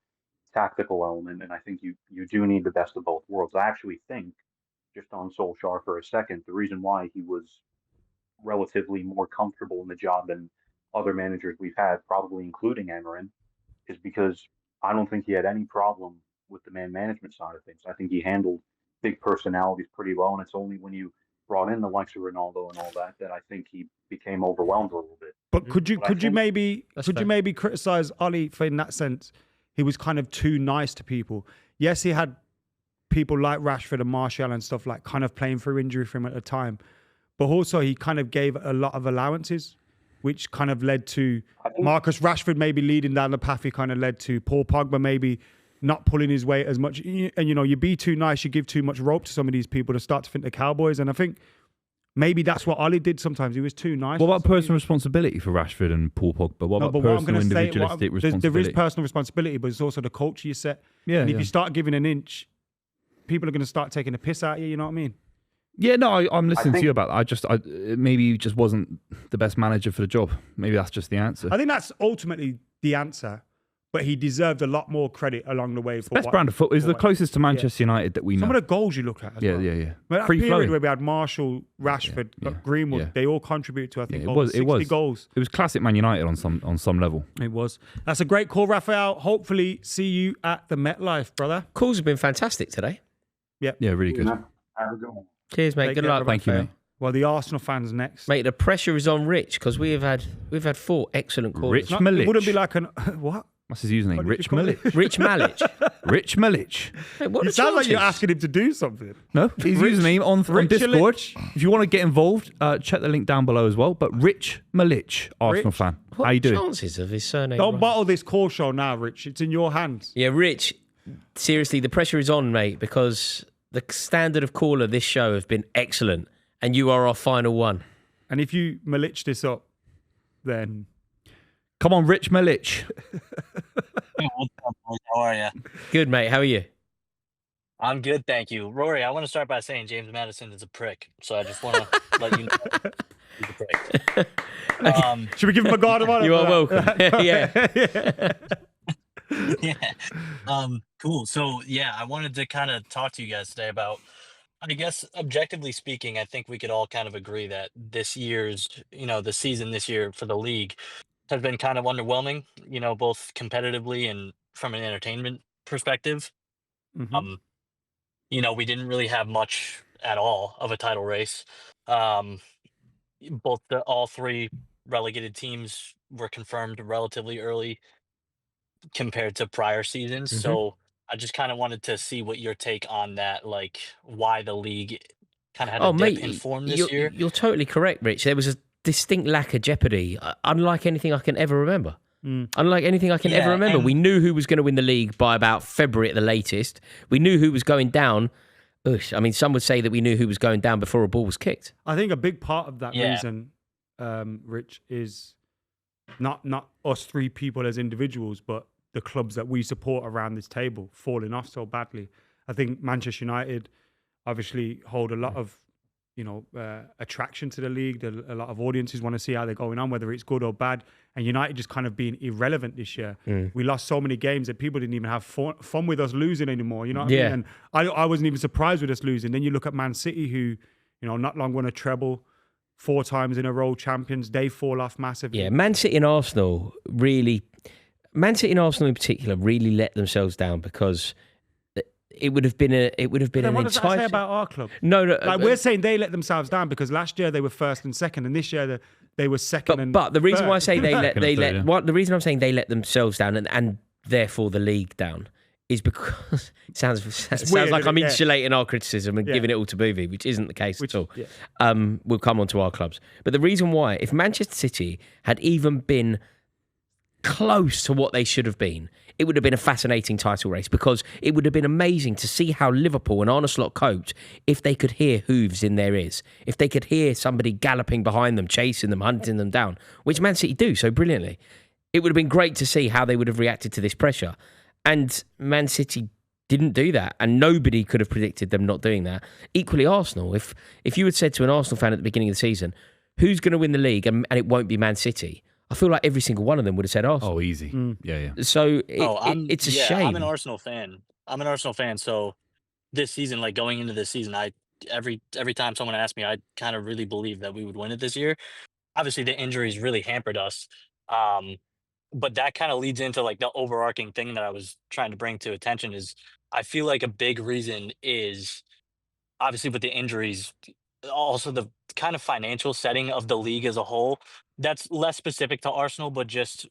tactical element. And I think you do need the best of both worlds. I actually think, just on Solskjaer for a second, the reason why he was relatively more comfortable in the job than other managers we've had, probably including Amorim, is because I don't think he had any problem with the man management side of things. I think he handled big personalities pretty well, and it's only when you brought in the likes of Ronaldo and all that I think he became overwhelmed a little bit. But could you maybe criticize Oli for, in that sense, he was kind of too nice to people? Yes, he had people like Rashford and Martial and stuff like kind of playing through injury for him at the time. But also he kind of gave a lot of allowances, which kind of led to Marcus Rashford maybe leading down the path he kind of led to. Paul Pogba maybe not pulling his weight as much. And, you be too nice, you give too much rope to some of these people to start to think they're cowboys. And I think maybe that's what Oli did sometimes. He was too nice. What about personal responsibility for Rashford and Paul Pogba? What about personal individualistic responsibility? There is personal responsibility, but it's also the culture you set. Yeah, and if you start giving an inch, people are going to start taking a piss out of you, you know what I mean? Yeah, no, I'm listening to you about that. Maybe he just wasn't the best manager for the job. Maybe that's just the answer. I think that's ultimately the answer. but he deserved a lot more credit along the way. For Best brand of football is the closest to Manchester United that we know. Some of the goals you look at as well. Yeah. But that Free period flowing. where we had Marshall, Rashford, Greenwood, they all contribute to, I think, over 60 goals. It was classic Man United on some level. It was. That's a great call, Raphael. Hopefully see you at the MetLife, brother. Calls have been fantastic today. Yeah, really good. Have a good one. Cheers, mate. Good luck. Thank you, mate. Well, the Arsenal fans next. Mate, the pressure is on Rich because we've had 4 excellent calls. Rich Malich. It wouldn't be like an what? What's his username? What did Rich you call it? Malich. Rich Malich. Rich Malich. Mate, what It are sounds like you're chances? asking him to do something. No, his username on Discord. If you want to get involved, check the link down below as well. But Rich Malich, Arsenal fan. What How you doing? chances of his surname? Don't right? bottle this call show now, Rich. It's in your hands. Yeah, Rich, seriously, the pressure is on, mate, because the standard of caller this show have been excellent, and you are our final one. And if you Malich this up, then... Come on, Rich Malich. Hey, what's up, boys? How are you? Good, mate. How are you? I'm good, thank you. Rory, I want to start by saying James Madison is a prick. So I just want to let you know he's a prick. Should we give him a guard of honor? You are for welcome. that? Yeah. Cool. So yeah, I wanted to kind of talk to you guys today about, I guess, objectively speaking, I think we could all kind of agree that this year's, the season this year for the league has been kind of underwhelming, both competitively and from an entertainment perspective. Mhm. We didn't really have much at all of a title race. All 3 relegated teams were confirmed relatively early compared to prior seasons. So I just kind of wanted to see what your take on that, like why the league kind of had a dip in form this year. You're totally correct, Rich. There was a distinct lack of jeopardy, unlike anything I can ever remember. Unlike anything I can ever remember. We knew who was going to win the league by about February at the latest. We knew who was going down. I mean, some would say that we knew who was going down before a ball was kicked. I think a big part of that reason, Rich, is not us 3 people as individuals, but the clubs that we support around this table falling off so badly. I think Manchester United obviously hold a lot of attraction to the league. A lot of audiences want to see how they're going on, whether it's good or bad. And United just kind of being irrelevant this year. We lost so many games that people didn't even have fun with us losing anymore. You know what I mean? And I wasn't even surprised with us losing. Then you look at Man City, who, not long won a treble, 4 times in a row champions. They fall off massively. Yeah, Man City and Arsenal in particular really let themselves down because it would have been an What does that say about our club? No, we're saying they let themselves down because last year they were first and second, and this year they were second. But the reason why I say the reason I'm saying they let themselves down and therefore the league down is because it sounds weird, like I'm yeah. insulating our criticism and giving it all to Buvey, which isn't the case at all. We'll come on to our clubs, but the reason why, if Manchester City had even been close to what they should have been, it would have been a fascinating title race because it would have been amazing to see how Liverpool and Arne Slot coped if they could hear hooves in their ears, if they could hear somebody galloping behind them, chasing them, hunting them down, which Man City do so brilliantly. It would have been great to see how they would have reacted to this pressure. And Man City didn't do that, and nobody could have predicted them not doing that. Equally, Arsenal, if you had said to an Arsenal fan at the beginning of the season, who's going to win the league and it won't be Man City, I feel like every single one of them would have said Arsenal. Oh, easy. Yeah. So it's a shame. I'm an Arsenal fan. So this season, like going into this season, every time someone asked me, I kind of really believed that we would win it this year. Obviously, the injuries really hampered us. But that kind of leads into like the overarching thing that I was trying to bring to attention is I feel like a big reason is obviously with the injuries, also the kind of financial setting of the league as a whole. That's less specific to Arsenal, but just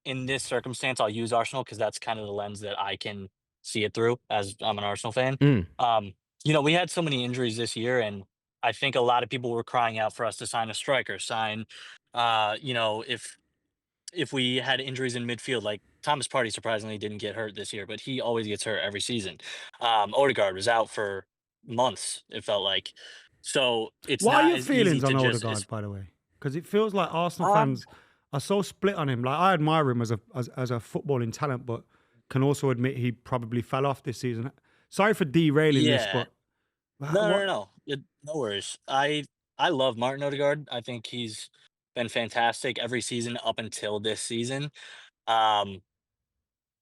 in this circumstance, I'll use Arsenal because that's kind of the lens that I can see it through as I'm an Arsenal fan. We had so many injuries this year, and I think a lot of people were crying out for us to sign a striker, if we had injuries in midfield, like Thomas Partey surprisingly didn't get hurt this year, but he always gets hurt every season. Odegaard was out for months, it felt like. So it's what not are your as feelings easy on to Odegaard, by the way? Because it feels like Arsenal fans are so split on him. Like I admire him as a footballing talent, but can also admit he probably fell off this season. Sorry for derailing this, but No, no worries. I love Martin Odegaard. I think he's been fantastic every season up until this season.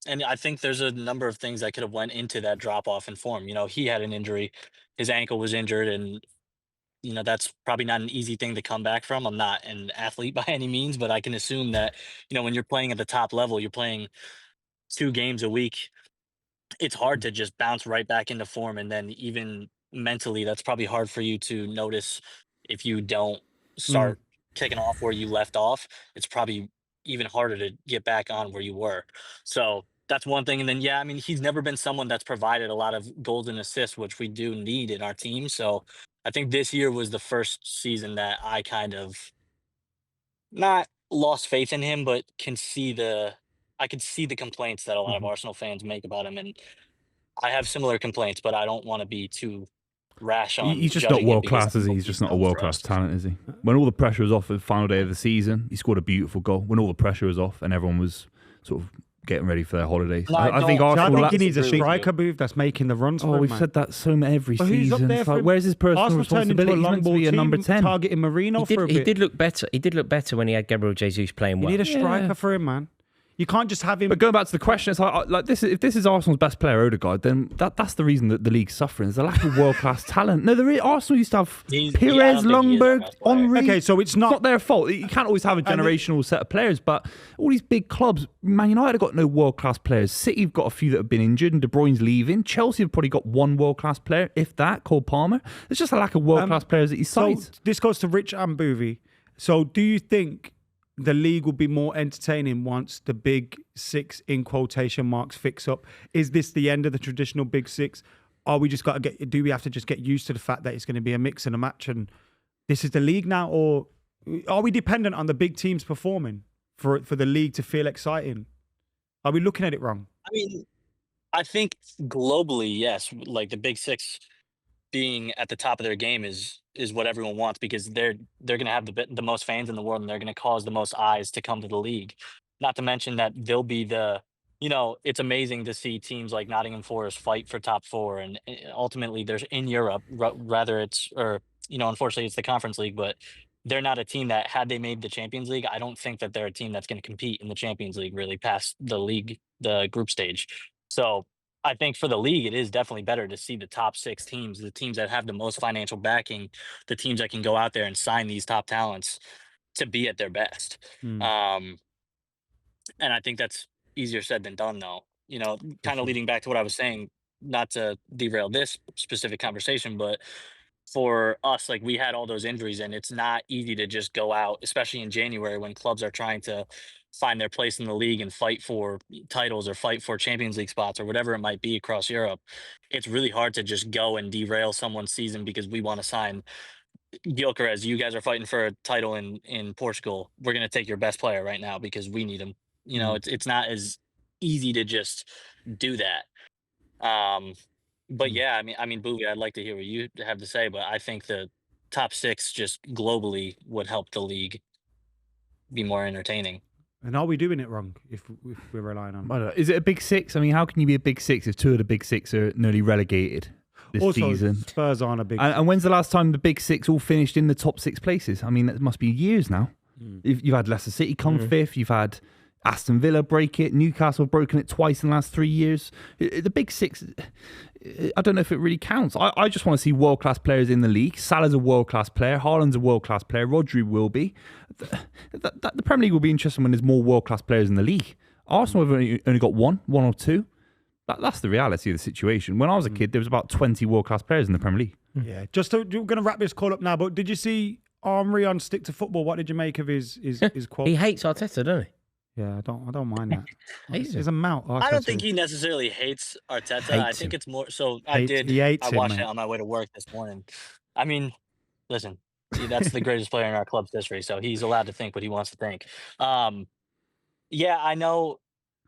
And I think there's a number of things that could have went into that drop off in form. He had an injury, his ankle was injured, and that's probably not an easy thing to come back from. I'm not an athlete by any means, but I can assume that, when you're playing at the top level, you're playing 2 games a week. It's hard to just bounce right back into form, and then even mentally, that's probably hard for you to notice if you don't Mm. start kicking off where you left off. It's probably even harder to get back on where you were. So that's one thing. And then, yeah, I mean, he's never been someone that's provided a lot of goals and assists, which we do need in our team. So I think this year was the first season that I kind of not lost faith in him, but I could see the complaints that a lot of Mhm. Arsenal fans make about him, and I have similar complaints, but I don't want to be too rash on He's just not judging him world because class, is he? He's just not a world class talent, is he? When all the pressure was off at the final day of the season, he scored a beautiful goal. When all the pressure was off and everyone was sort of getting ready for their holidays, No, I think So I Arsenal. think he needs a disagree with you. striker booth that's making the runs Oh, for him, we've man. said that every But who's up season. there It's for like, him? where's his personal Arsenal turned into a responsibility? He's long meant to ball be a team number 10. targeting Marino for a He bit. did look better. He did look better when he had Gabriel Jesus playing You well. need a striker Yeah. for him, man. You can't just have him. But going back to the question, it's like this. If this is Arsenal's best player, Odegaard, then that's the reason that the league's suffering. There's a lack of world class talent. No, Arsenal used to have I don't Pires, think he is our Longberg, best player. Henry. Okay, so it's It's not. not their fault. You can't always have a generational set of players, but all these big clubs, Man United have got no world class players. City have got a few that have been injured, and De Bruyne's leaving. Chelsea have probably got one world class player, if that, called Palmer. There's just a lack of world class players at his So sides. this goes to Rich and Buvey. So do you think the league will be more entertaining once the big six in quotation marks fix up? Is this the end of the traditional big six? Are we just got to get? Do we have to just get used to the fact that it's going to be a mix and a match, and this is the league now, or are we dependent on the big teams performing for the league to feel exciting? Are we looking at it wrong? I mean, I think globally, yes, like the Big Six being at the top of their game is what everyone wants because they're going to have the most fans in the world and they're going to cause the most eyes to come to the league. Not to mention that they'll be it's amazing to see teams like Nottingham Forest fight for top four, and ultimately there's in Europe, rather unfortunately it's the Conference League, but they're not a team that had they made the Champions League, I don't think that they're a team that's going to compete in the Champions League really past the group stage. So I think for the league, it is definitely better to see the top 6 teams, the teams that have the most financial backing, the teams that can go out there and sign these top talents to be at their best. Um, and I think that's easier said than done, though. Kind of leading back to what I was saying, not to derail this specific conversation, but for us, like we had all those injuries, and it's not easy to just go out, especially in January when clubs are trying to find their place in the league and fight for titles or fight for Champions League spots or whatever it might be across Europe. It's really hard to just go and derail someone's season because we want to sign Gyökeres. You guys are fighting for a title in Portugal. We're going to take your best player right now because we need him. It's not as easy to just do that. But yeah, I mean, Boogie, I'd like to hear what you have to say, but I think the top 6 just globally would help the league be more entertaining. And are we doing it wrong if we're relying on? I don't know. Is it a big six? I mean, how can you be a big six if 2 of the big 6 are nearly relegated this Also, season? Spurs aren't a big. And when's the last time the big 6 all finished in the top 6 places? I mean, that must be years now. You've had Leicester City come 5th. You've had Aston Villa break it. Newcastle have broken it twice in the last 3 years. The big 6, I don't know if it really counts. I just want to see world-class players in the league. Salah's a world-class player. Haaland's a world-class player. Rodri will be. The Premier League will be interesting when there's more world-class players in the league. Arsenal have only got one or two. That's the reality of the situation. When I was a kid, there was about 20 world-class players in the Premier League. Yeah, we're going to wrap this call up now, but did you see Henry on Stick to Football? What did you make of his quote? He hates Arteta, doesn't he? Yeah, I don't mind that. Hates He's a mount. I don't think he necessarily hates Arteta. I think it's more so. I watched it on my way to work this morning. I mean, listen, that's the greatest player in our club's history, so he's allowed to think what he wants to think. Yeah, I know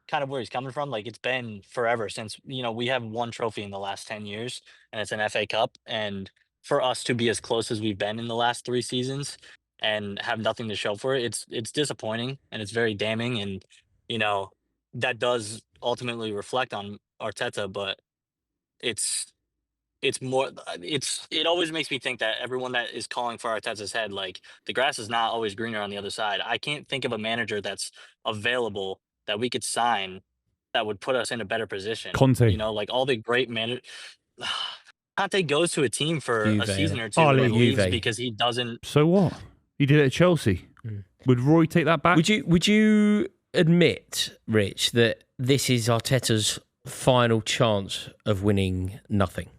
kind of where he's coming from. Like it's been forever since we have one trophy in the last 10 years, and it's an FA Cup. And for us to be as close as we've been in the last 3 seasons and have nothing to show for it, it's disappointing and it's very damning. And that does ultimately reflect on Arteta, but it's more it always makes me think that everyone that is calling for Arteta's head, like the grass is not always greener on the other side. I can't think of a manager that's available that we could sign that would put us in a better position. Conte. You know, like all the great managers. Conte goes to a team for a Juve, season or two Oh, and Juve. leaves because he doesn't. So what? He did it at Chelsea. Would Roy take that back? Would you admit, Rich, that this is Arteta's final chance of winning nothing?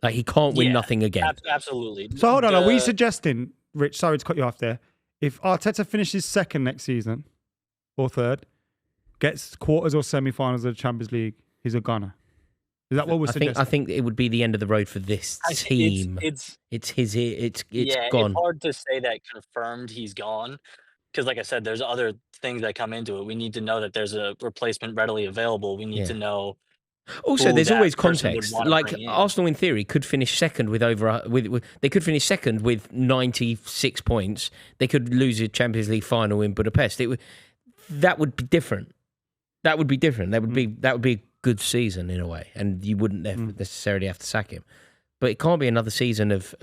Like, he can't win nothing again. Absolutely. So hold on, are we suggesting, Rich, sorry to cut you off there, if Arteta finishes second next season, or third, gets quarters or semi-finals of the Champions League, he's a goner? Is that what we're suggesting? I think it would be the end of the road for this team. It's gone. It's hard to say that confirmed he's gone because, like I said, there's other things that come into it. We need to know that there's a replacement readily available. We need to know. Also, there's that always person would context. wanna Like bring in. Arsenal, in theory, could finish second with they could finish second with 96 points. They could lose a Champions League final in Budapest. That would be different. That would be a good season in a way, and you wouldn't necessarily have to sack him. But it can't be another season of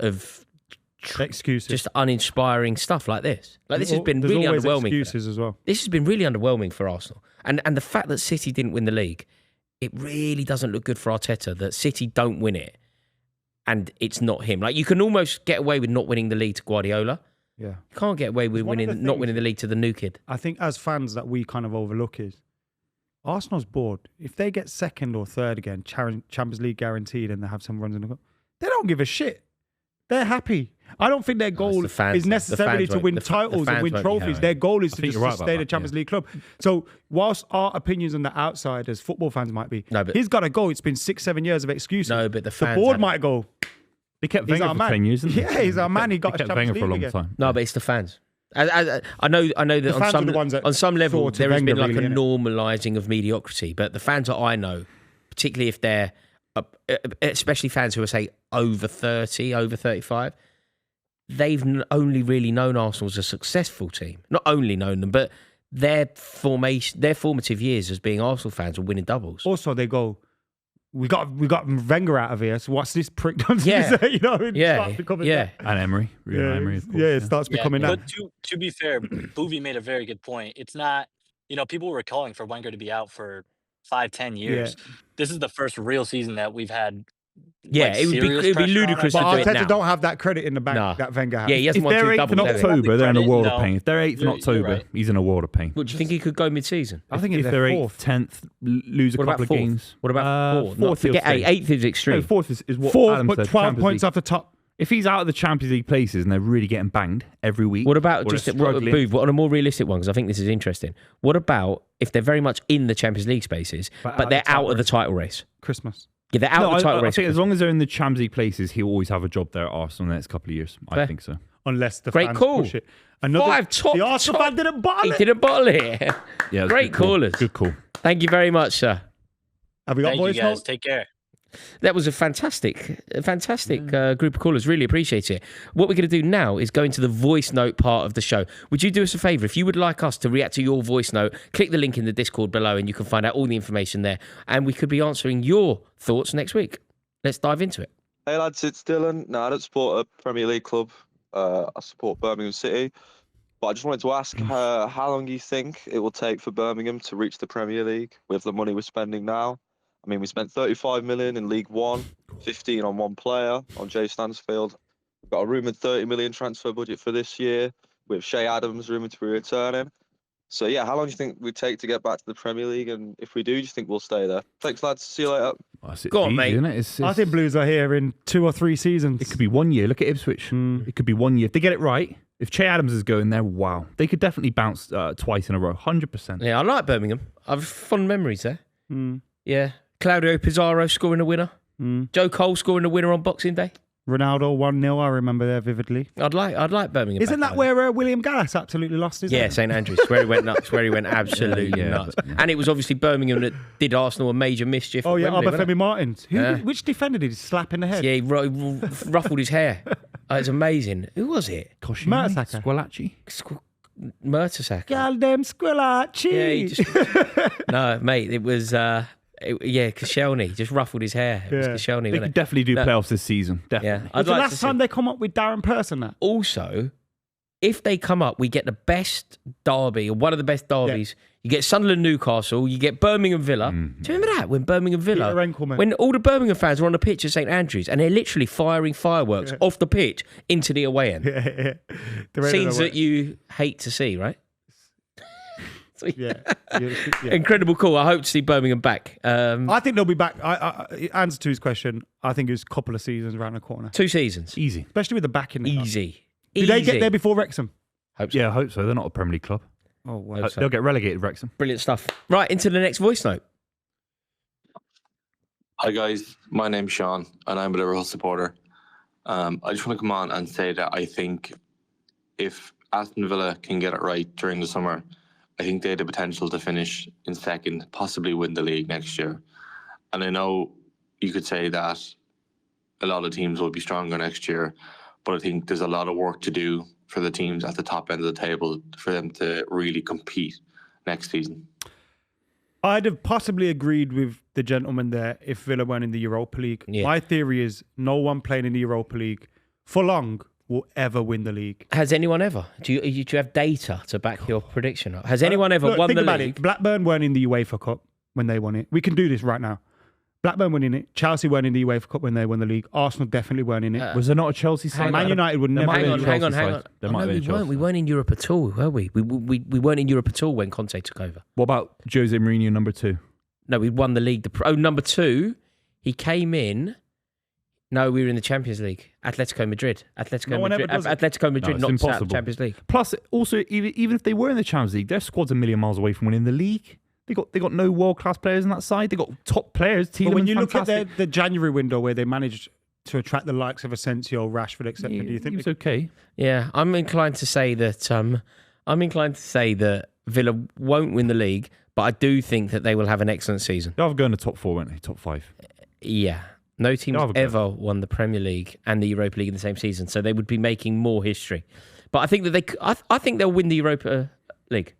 excuses, just uninspiring stuff like this. Like, this has been There's really always underwhelming. excuses as well. This has been really underwhelming for Arsenal, and the fact that City didn't win the league, it really doesn't look good for Arteta that City don't win it, and it's not him. Like, you can almost get away with not winning the league to Guardiola. Yeah, you can't get away with not winning the league to the new kid. I think as fans that we kind of overlook is Arsenal's bored. If they get second or third again, Champions League guaranteed, and they have some runs in the cup, they don't give a shit. They're happy. I don't think their goal is necessarily to win titles and win trophies. Their goal is to just stay the Champions League club. So whilst our opinions on the outside as football fans might be, he's got to go. It's been 6-7 years of excuses. No, but the board might go. They kept Wenger for 10 years, didn't they? Yeah, he's our man. He got a Champions League for a long again. time. No, but it's the fans. I know that on some level there has been like a normalising of mediocrity, but the fans that I know, particularly if they're, especially fans who are, say, over 30, over 35, they've only really known Arsenal as a successful team. Not only known them, but their formative years as being Arsenal fans were winning doubles. Also, they go, we got Wenger out of here, so what's this prick done to say? You know, it starts becoming that. And Emery. Emery, of course. Yeah, it starts becoming that. But to be fair, Buvey made a very good point. It's not, people were calling for Wenger to be out for 5-10 years. Yeah. This is the first real season that we've had. Yeah, it would be ludicrous to do it now. Arteta don't have that credit in the bank that Wenger has. Yeah, he hasn't won two doubles. If they're 8th in October, they're in a world of pain. If they're 8th in October, he's in a world of pain. What, do you think he could go mid-season? I think if they're 8th, 10th, lose a couple of games. What about 4th? Forget 8th is extreme. No, 4th is what 4th, Adam but said, 12 points off the top. If he's out of the Champions League places and they're really getting banged every week, what about just Booth, on a more realistic one? Because I think this is interesting. What about if they're very much in the Champions League spaces, but they're out of the title race? Christmas. Yeah, they're out of the title race. I think as long as they're in the Champions League places, he'll always have a job there at Arsenal in the next couple of years. I think so. Unless the fans push it. The Arsenal fan didn't bottle it. He didn't bottle it. Yeah, great callers. Good call. Thank you very much, sir. Have we got voice notes? Take care. That was a fantastic group of callers. Really appreciate it. What we're going to do now is go into the voice note part of the show. Would you do us a favour? If you would like us to react to your voice note, click the link in the Discord below and you can find out all the information there. And we could be answering your thoughts next week. Let's dive into it. Hey lads, it's Dylan. No, I don't support a Premier League club. I support Birmingham City. But I just wanted to ask how long do you think it will take for Birmingham to reach the Premier League with the money we're spending now? I mean, we spent 35 million in League One, 15 on one player, on Jay Stansfield. We've got a rumoured 30 million transfer budget for this year, with Shea Adams rumoured to be returning. So, yeah, how long do you think we take to get back to the Premier League? And if we do you think we'll stay there? Thanks, lads. See you later. Well, go on, mate. I think Blues are here in 2 or 3 seasons. It could be 1 year. Look at Ipswich. It could be 1 year. If they get it right, if Che Adams is going there, wow. They could definitely bounce twice in a row, 100%. Yeah, I like Birmingham. I've fond memories there. Yeah. Claudio Pizarro scoring a winner. Joe Cole scoring a winner on Boxing Day. Ronaldo 1-0, I remember there vividly. I'd like Birmingham. Isn't that where William Gallas absolutely lost his head? St Andrews, where he went nuts, where he went absolutely nuts. And it was obviously Birmingham that did Arsenal a major mischief. Oh, yeah, Obafemi Martins. Which defender did he slap in the head? Yeah, he ruffled his hair. It's amazing. Who was it? Mertesacker. Squalacci. Mertesacker. Gal dem Squalacci. Yeah, no, mate, it was... Koscielny just ruffled his hair. It was Koscielny. They could definitely do playoffs this season. Definitely. Was the last time they come up with Darren Persson? Also, if they come up, we get the best derby or one of the best derbies. Yeah. You get Sunderland, Newcastle. You get Birmingham, Villa. Do you remember that when Birmingham Villa, when all the Birmingham fans were on the pitch at St Andrews and they're literally firing fireworks off the pitch into the away end? Scenes that you hate to see, right? Incredible call. I hope to see Birmingham back. I think they'll be back. Answer to his question, I think it's a couple of seasons around the corner. 2 seasons. Easy. Especially with the backing. Easy. Do they get there before Wrexham? Hope so. Yeah, I hope so. They're not a Premier League club. Oh, wow. They'll get relegated, Wrexham. Brilliant stuff. Right, into the next voice note. Hi, guys. My name's Sean, and I'm a Liverpool supporter. I just want to come on and say that I think if Aston Villa can get it right during the summer, I think they had the potential to finish in second, possibly win the league next year. And I know you could say that a lot of teams will be stronger next year, but I think there's a lot of work to do for the teams at the top end of the table for them to really compete next season. I'd have possibly agreed with the gentleman there if Villa weren't in the Europa League. Yeah. My theory is no one playing in the Europa League for long will ever win the league. Has anyone ever? Do you have data to back your prediction up? Has anyone ever won the league? Blackburn weren't in the UEFA Cup when they won it. We can do this right now. Blackburn weren't in it. Chelsea weren't in the UEFA Cup when they won the league. Arsenal definitely weren't in it. Was there not a Chelsea side? Man United would never. Hang on. We weren't in Europe at all, were we? We weren't in Europe at all when Conte took over. What about Jose Mourinho number 2? No, we won the league. Number 2, he came in. No, we were in the Champions League. Atletico Madrid, not impossible. Champions League. Plus, also, even if they were in the Champions League, their squad's a million miles away from winning the league. They got no world-class players on that side. They got top players. But when you look at the January window where they managed to attract the likes of Asensio, Rashford, etc., do you think it's okay? Yeah, I'm inclined to say that. Villa won't win the league, but I do think that they will have an excellent season. They'll go in the top 4, won't they? Top 5. Yeah. No team's ever won the Premier League and the Europa League in the same season, so they would be making more history. But I think that I think they'll win the Europa League.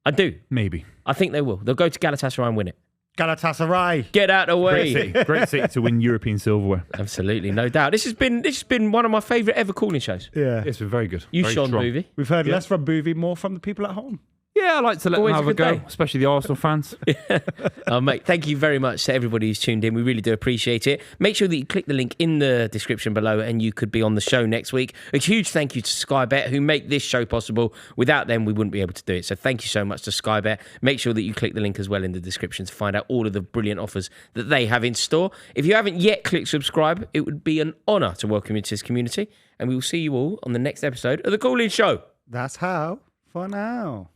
I do. Maybe. I think they will. They'll go to Galatasaray and win it. Galatasaray. Get out of the way. Great city to win European silverware. Absolutely, no doubt. This has been one of my favourite ever calling shows. Yeah. It's been very good. You, very Sean Buvey. We've heard less from Buvey, more from the people at home. Yeah, I like to let them have a go, especially the Arsenal fans. Mate, thank you very much to everybody who's tuned in. We really do appreciate it. Make sure that you click the link in the description below and you could be on the show next week. A huge thank you to Sky Bet who make this show possible. Without them, we wouldn't be able to do it. So thank you so much to Sky Bet. Make sure that you click the link as well in the description to find out all of the brilliant offers that they have in store. If you haven't yet clicked subscribe, it would be an honour to welcome you to this community. And we will see you all on the next episode of The Call-In Show. That's how for now.